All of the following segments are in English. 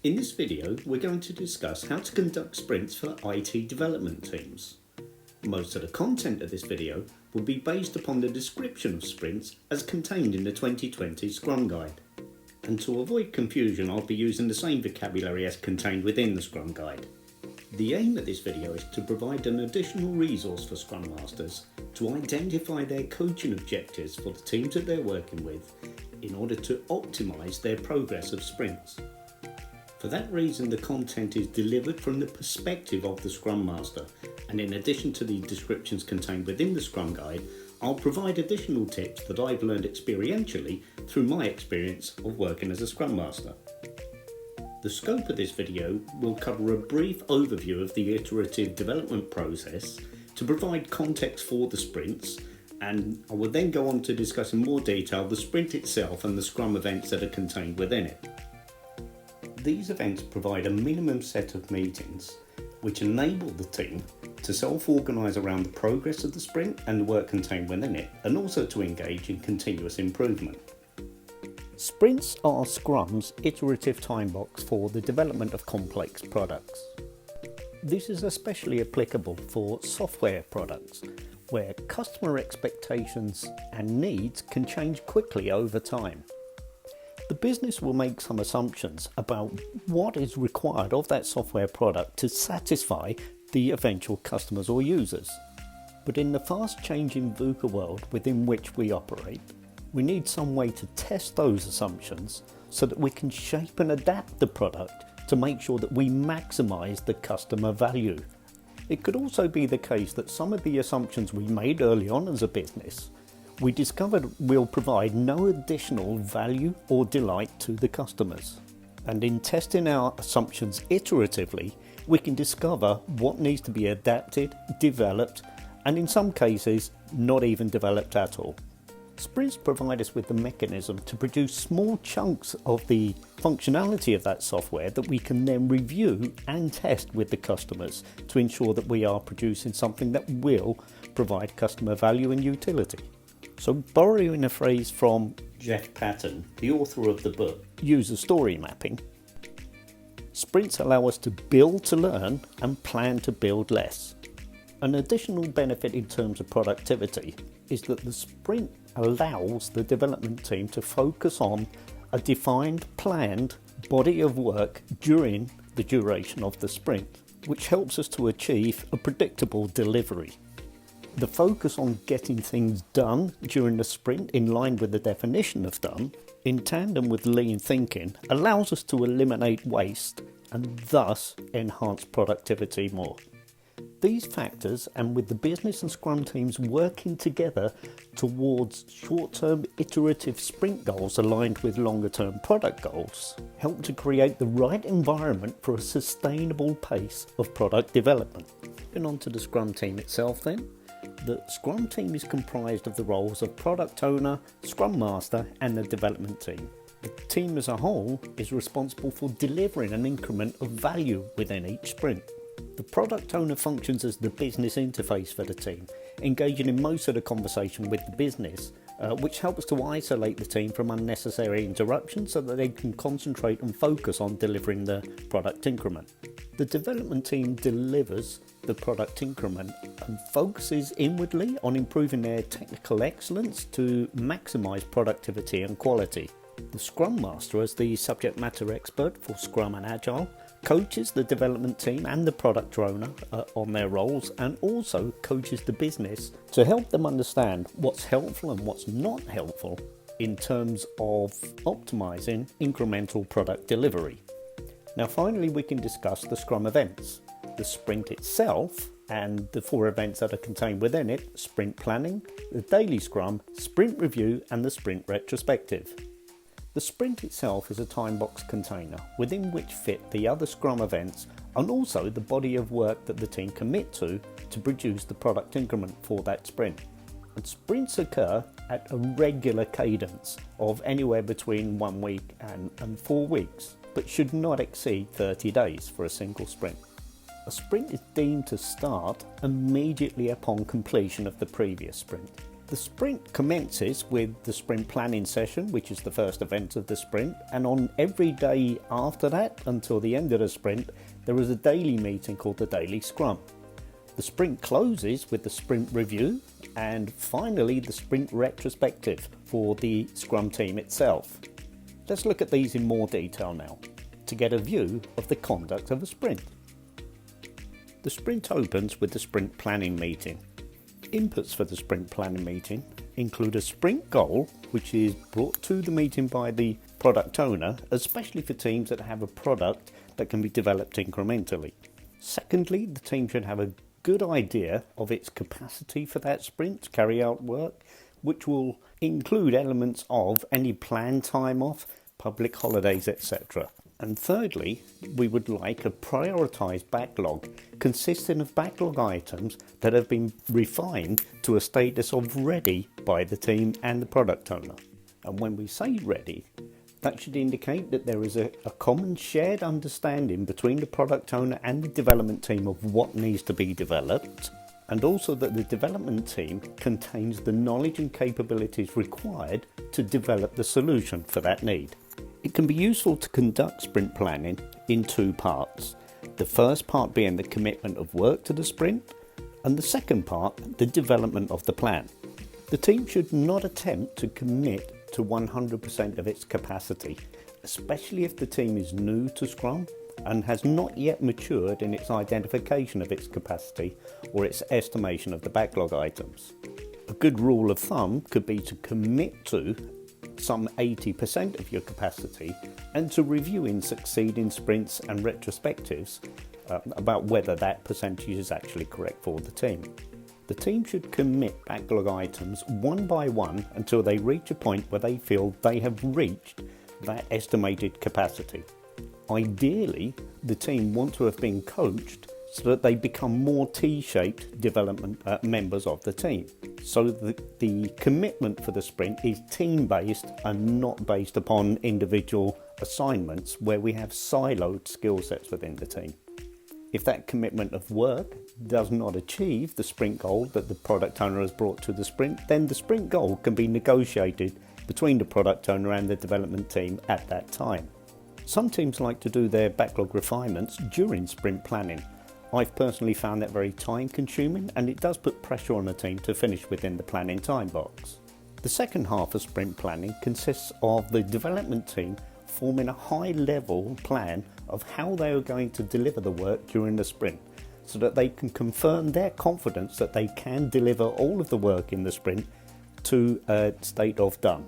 In this video, we're going to discuss how to conduct sprints for IT development teams. Most of the content of this video will be based upon the description of sprints as contained in the 2020 Scrum Guide. And to avoid confusion, I'll be using the same vocabulary as contained within the Scrum Guide. The aim of this video is to provide an additional resource for Scrum Masters to identify their coaching objectives for the teams that they're working with in order to optimise their progress of sprints. For that reason, the content is delivered from the perspective of the Scrum Master, and in addition to the descriptions contained within the Scrum Guide, I'll provide additional tips that I've learned experientially through my experience of working as a Scrum Master. The scope of this video will cover a brief overview of the iterative development process to provide context for the sprints, and I will then go on to discuss in more detail the sprint itself and the Scrum events that are contained within it. These events provide a minimum set of meetings which enable the team to self-organise around the progress of the sprint and the work contained within it, and also to engage in continuous improvement. Sprints are Scrum's iterative time box for the development of complex products. This is especially applicable for software products, where customer expectations and needs can change quickly over time. The business will make some assumptions about what is required of that software product to satisfy the eventual customers or users. But in the fast-changing VUCA world within which we operate, we need some way to test those assumptions so that we can shape and adapt the product to make sure that we maximise the customer value. It could also be the case that some of the assumptions we made early on as a business we discovered will provide no additional value or delight to the customers. And in testing our assumptions iteratively, we can discover what needs to be adapted, developed, and in some cases, not even developed at all. Sprints provide us with the mechanism to produce small chunks of the functionality of that software that we can then review and test with the customers to ensure that we are producing something that will provide customer value and utility. So, borrowing a phrase from Jeff Patton, the author of the book User Story Mapping, sprints allow us to build to learn and plan to build less. An additional benefit in terms of productivity is that the sprint allows the development team to focus on a defined, planned body of work during the duration of the sprint, which helps us to achieve a predictable delivery. The focus on getting things done during the sprint in line with the definition of done, in tandem with lean thinking, allows us to eliminate waste and thus enhance productivity more. These factors, and with the business and Scrum teams working together towards short-term iterative sprint goals aligned with longer-term product goals, help to create the right environment for a sustainable pace of product development. Moving on to the Scrum team itself then. The Scrum team is comprised of the roles of Product Owner, Scrum Master and the development team. The team as a whole is responsible for delivering an increment of value within each sprint. The Product Owner functions as the business interface for the team, engaging in most of the conversation with the business, which helps to isolate the team from unnecessary interruptions so that they can concentrate and focus on delivering the product increment. The development team delivers the product increment and focuses inwardly on improving their technical excellence to maximise productivity and quality. The Scrum Master, as the subject matter expert for Scrum and Agile, coaches the development team and the product owner on their roles, and also coaches the business to help them understand what's helpful and what's not helpful in terms of optimising incremental product delivery. Now finally, we can discuss the Scrum events, the sprint itself and the 4 events that are contained within it: sprint planning, the daily Scrum, sprint review and the sprint retrospective. The sprint itself is a time box container within which fit the other Scrum events and also the body of work that the team commit to produce the product increment for that sprint. And sprints occur at a regular cadence of anywhere between 1 week and 4 weeks, but should not exceed 30 days for a single sprint. A sprint is deemed to start immediately upon completion of the previous sprint. The sprint commences with the sprint planning session, which is the first event of the sprint, and on every day after that, until the end of the sprint, there is a daily meeting called the daily scrum. The sprint closes with the sprint review, and finally the sprint retrospective for the scrum team itself. Let's look at these in more detail now, to get a view of the conduct of a sprint. The sprint opens with the sprint planning meeting. Inputs for the sprint planning meeting include a sprint goal, which is brought to the meeting by the product owner, especially for teams that have a product that can be developed incrementally. Secondly, the team should have a good idea of its capacity for that sprint to carry out work, which will include elements of any planned time off, public holidays, etc. And thirdly, we would like a prioritised backlog consisting of backlog items that have been refined to a status of ready by the team and the product owner. And when we say ready, that should indicate that there is a common shared understanding between the product owner and the development team of what needs to be developed, and also that the development team contains the knowledge and capabilities required to develop the solution for that need. It can be useful to conduct sprint planning in two parts. The first part being the commitment of work to the sprint, and the second part, the development of the plan. The team should not attempt to commit to 100% of its capacity, especially if the team is new to Scrum and has not yet matured in its identification of its capacity or its estimation of the backlog items. A good rule of thumb could be to commit to some 80% of your capacity and to review in succeeding sprints and retrospectives about whether that percentage is actually correct for the team. The team should commit backlog items one by one until they reach a point where they feel they have reached that estimated capacity. Ideally, the team want to have been coached so that they become more T-shaped development members of the team. So the commitment for the sprint is team-based and not based upon individual assignments where we have siloed skill sets within the team. If that commitment of work does not achieve the sprint goal that the product owner has brought to the sprint, then the sprint goal can be negotiated between the product owner and the development team at that time. Some teams like to do their backlog refinements during sprint planning. I've personally found that very time consuming, and it does put pressure on the team to finish within the planning time box. The second half of sprint planning consists of the development team forming a high level plan of how they are going to deliver the work during the sprint, so that they can confirm their confidence that they can deliver all of the work in the sprint to a state of done.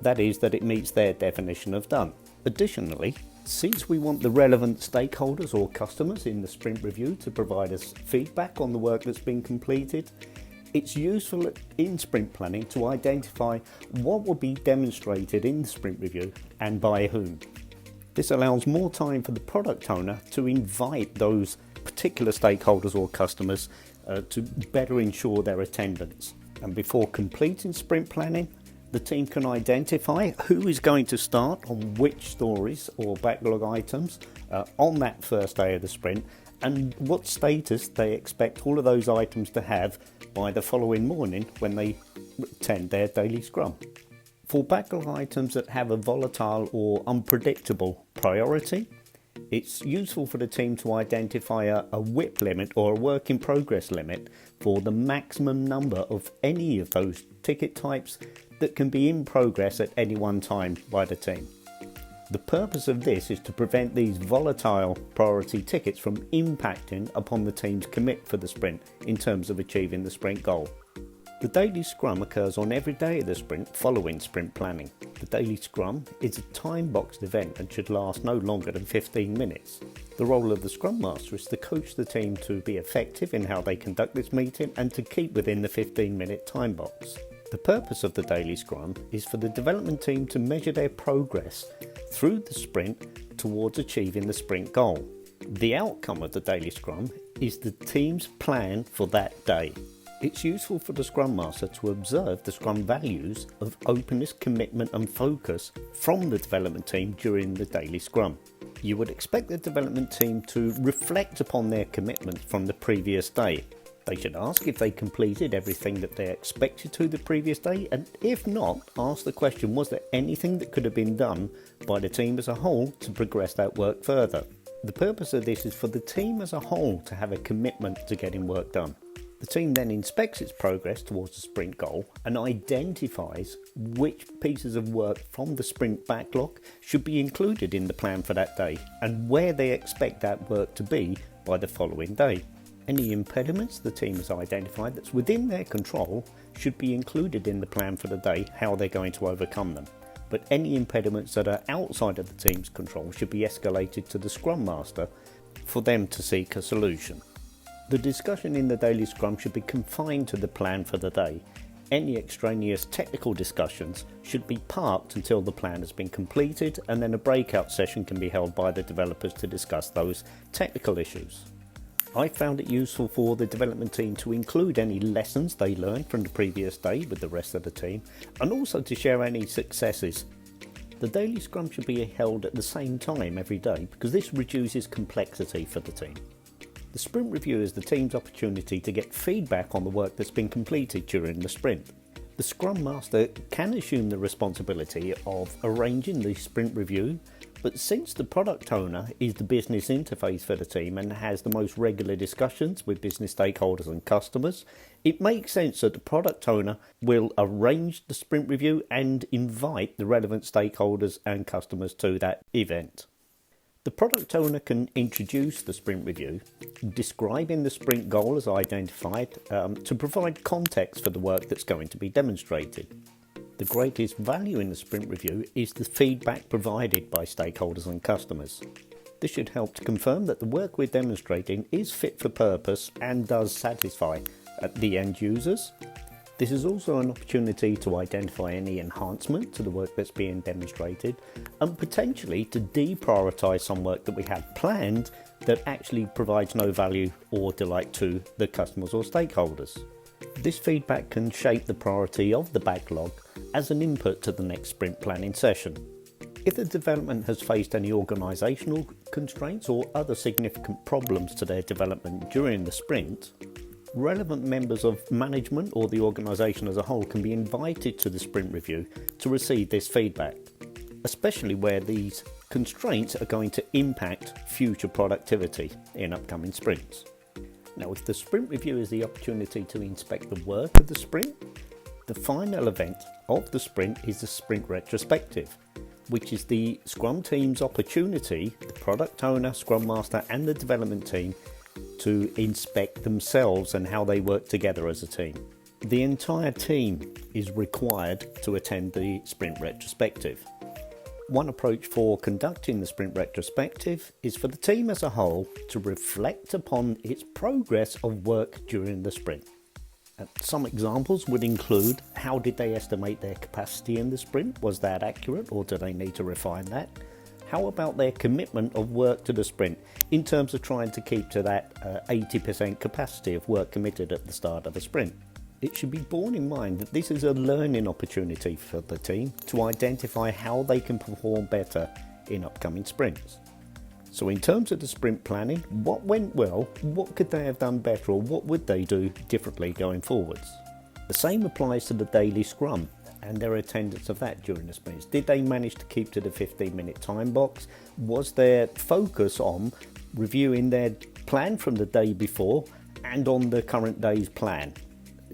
That is, that it meets their definition of done. Additionally, since we want the relevant stakeholders or customers in the sprint review to provide us feedback on the work that's been completed, it's useful in sprint planning to identify what will be demonstrated in the sprint review and by whom. This allows more time for the product owner to invite those particular stakeholders or customers to better ensure their attendance. And before completing sprint planning, the team can identify who is going to start on which stories or backlog items on that first day of the sprint, and what status they expect all of those items to have by the following morning when they attend their daily scrum. For backlog items that have a volatile or unpredictable priority, it's useful for the team to identify a WIP limit or a work in progress limit for the maximum number of any of those ticket types that can be in progress at any one time by the team. The purpose of this is to prevent these volatile priority tickets from impacting upon the team's commit for the sprint in terms of achieving the sprint goal. The daily scrum occurs on every day of the sprint following sprint planning. The daily scrum is a time-boxed event and should last no longer than 15 minutes. The role of the Scrum Master is to coach the team to be effective in how they conduct this meeting and to keep within the 15-minute time box. The purpose of the daily scrum is for the development team to measure their progress through the sprint towards achieving the sprint goal. The outcome of the daily scrum is the team's plan for that day. It's useful for the Scrum Master to observe the Scrum values of openness, commitment and focus from the development team during the daily scrum. You would expect the development team to reflect upon their commitment from the previous day. They should ask if they completed everything that they expected to the previous day, and if not, ask the question, was there anything that could have been done by the team as a whole to progress that work further? The purpose of this is for the team as a whole to have a commitment to getting work done. The team then inspects its progress towards the sprint goal and identifies which pieces of work from the sprint backlog should be included in the plan for that day and where they expect that work to be by the following day. Any impediments the team has identified that's within their control should be included in the plan for the day, how they're going to overcome them. But any impediments that are outside of the team's control should be escalated to the Scrum Master for them to seek a solution. The discussion in the daily scrum should be confined to the plan for the day. Any extraneous technical discussions should be parked until the plan has been completed, and then a breakout session can be held by the developers to discuss those technical issues. I found it useful for the development team to include any lessons they learned from the previous day with the rest of the team, and also to share any successes. The daily scrum should be held at the same time every day because this reduces complexity for the team. The sprint review is the team's opportunity to get feedback on the work that's been completed during the sprint. The Scrum Master can assume the responsibility of arranging the sprint review, but since the product owner is the business interface for the team and has the most regular discussions with business stakeholders and customers, it makes sense that the product owner will arrange the sprint review and invite the relevant stakeholders and customers to that event. The product owner can introduce the sprint review, describing the sprint goal as identified to provide context for the work that's going to be demonstrated. The greatest value in the sprint review is the feedback provided by stakeholders and customers. This should help to confirm that the work we're demonstrating is fit for purpose and does satisfy the end users. This is also an opportunity to identify any enhancement to the work that's being demonstrated and potentially to deprioritise some work that we had planned that actually provides no value or delight to the customers or stakeholders. This feedback can shape the priority of the backlog as an input to the next sprint planning session. If the development has faced any organisational constraints or other significant problems to their development during the sprint, relevant members of management or the organisation as a whole can be invited to the sprint review to receive this feedback, especially where these constraints are going to impact future productivity in upcoming sprints. Now, if the sprint review is the opportunity to inspect the work of the sprint, the final event of the sprint is the sprint retrospective, which is the Scrum team's opportunity, the product owner, Scrum Master and the development team, to inspect themselves and how they work together as a team. The entire team is required to attend the sprint retrospective. One approach for conducting the sprint retrospective is for the team as a whole to reflect upon its progress of work during the sprint. Some examples would include: how did they estimate their capacity in the sprint? Was that accurate, or do they need to refine that? How about their commitment of work to the sprint in terms of trying to keep to that 80% capacity of work committed at the start of a sprint? It should be borne in mind that this is a learning opportunity for the team to identify how they can perform better in upcoming sprints. So in terms of the sprint planning, what went well, what could they have done better, or what would they do differently going forwards? The same applies to the daily scrum and their attendance of that during the sprints. Did they manage to keep to the 15-minute time box? Was their focus on reviewing their plan from the day before and on the current day's plan?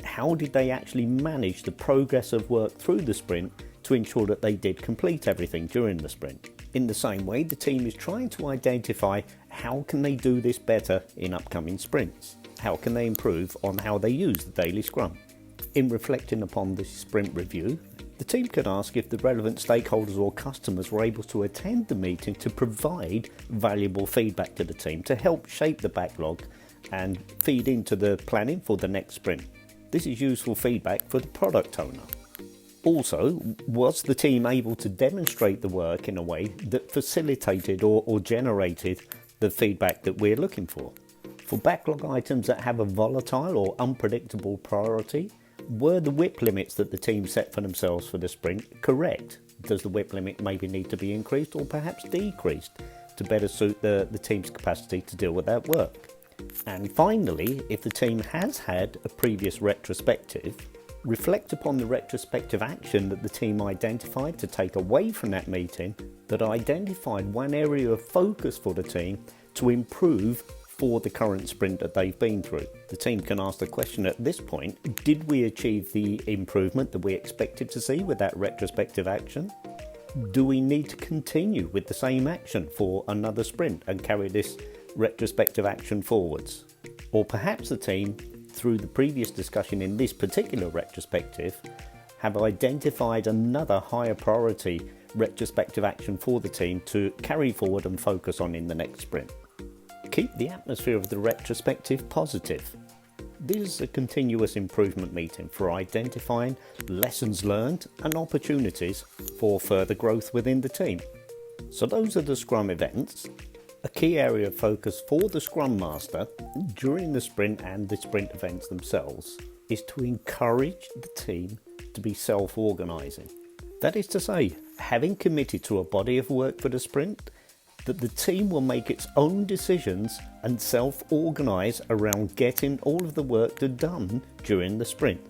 How did they actually manage the progress of work through the sprint to ensure that they did complete everything during the sprint? In the same way, the team is trying to identify how can they do this better in upcoming sprints? How can they improve on how they use the daily scrum? In reflecting upon this sprint review, the team could ask if the relevant stakeholders or customers were able to attend the meeting to provide valuable feedback to the team to help shape the backlog and feed into the planning for the next sprint. This is useful feedback for the product owner. Also, was the team able to demonstrate the work in a way that facilitated or generated the feedback that we're looking for? For backlog items that have a volatile or unpredictable priority, were the WIP limits that the team set for themselves for the sprint correct? Does the WIP limit maybe need to be increased or perhaps decreased to better suit the team's capacity to deal with that work? And finally, if the team has had a previous retrospective, reflect upon the retrospective action that the team identified to take away from that meeting that identified one area of focus for the team to improve for the current sprint that they've been through. The team can ask the question at this point, did we achieve the improvement that we expected to see with that retrospective action? Do we need to continue with the same action for another sprint and carry this retrospective action forwards? Or perhaps the team, through the previous discussion in this particular retrospective, have identified another higher priority retrospective action for the team to carry forward and focus on in the next sprint. Keep the atmosphere of the retrospective positive. This is a continuous improvement meeting for identifying lessons learned and opportunities for further growth within the team. So those are the Scrum events. A key area of focus for the Scrum Master during the sprint and the sprint events themselves is to encourage the team to be self-organising. That is to say, having committed to a body of work for the sprint, that the team will make its own decisions and self-organise around getting all of the work done during the sprint.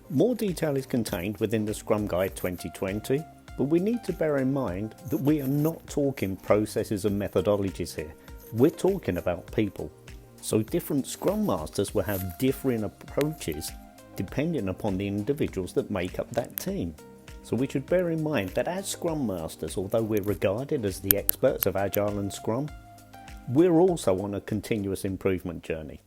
More detail is contained within the Scrum Guide 2020, but we need to bear in mind that we are not talking processes and methodologies here. We're talking about people. So different Scrum Masters will have differing approaches depending upon the individuals that make up that team. So we should bear in mind that as Scrum Masters, although we're regarded as the experts of Agile and Scrum, we're also on a continuous improvement journey.